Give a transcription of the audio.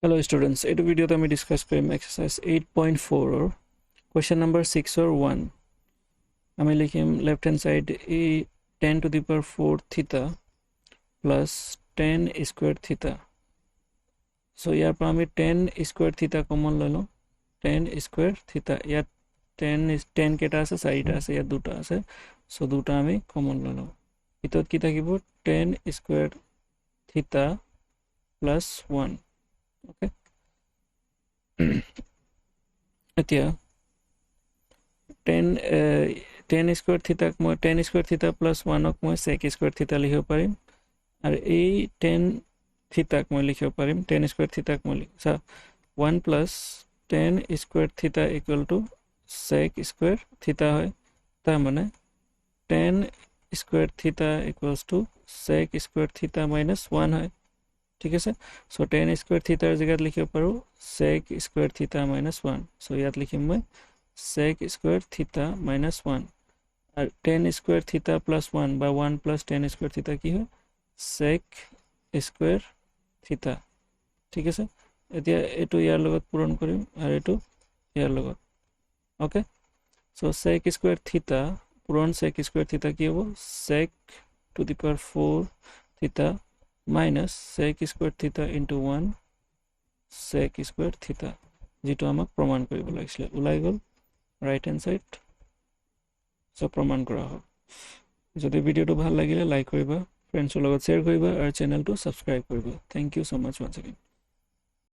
Hello students, in this video we discuss exercise 8.4 or question number 6 or 1. আমি লিখিম left hand side a 10 to the power 4 theta plus 10 square theta. So ইয়াৰ পৰা আমি 10 square theta common ললো 10 square theta ইয়াত 10 কেটা আছে 4টা আছে ইয়াত দুটা আছে so দুটা আমি common ললো ইতত কি থাকিব 10 square theta plus 1. Okay. এতিয়া 10 square theta মই 10 square theta plus 1 ক মই sec square theta লিখিব পাৰিম আৰু এই 10 theta ক মই লিখিব পাৰিম 10 square theta ক মই লিখা 1 plus 10 square theta equal to sec square theta হয় তাৰ মানে 10 square theta equals to sec square theta minus 1 হয় ঠিক আছে so 10 square theta এর জায়গাত লিখিব পাৰো sec square theta minus 1 so ইয়াত লিখিম মই sec square theta minus 1 আর 10 square theta plus 1 বা 1 plus 10 square theta কি হয় sec square theta ঠিক আছে এতিয়া এটো ইয়াৰ লগত পূৰণ কৰিম আৰু এটো ইয়াৰ লগত okay so sec square theta পূৰণ sec square theta কি হ'ব sec to the power 4 theta minus sec square theta into 1 sec square theta যেটো আমাক প্রমাণ কৰিব লাগিছিল উলাই গল ৰাইট হ্যান্ড সাইড সো প্ৰমাণ কৰা হ'ব যদি ভিডিওটো ভাল লাগিলে লাইক কৰিবা ফ্ৰেণ্ডছৰ লগত শেয়াৰ কৰিবা আৰু চেনেলটো সাবস্ক্ৰাইব কৰিবা থ্যাংক ইউ সো মাচ ওয়ান্স अगेन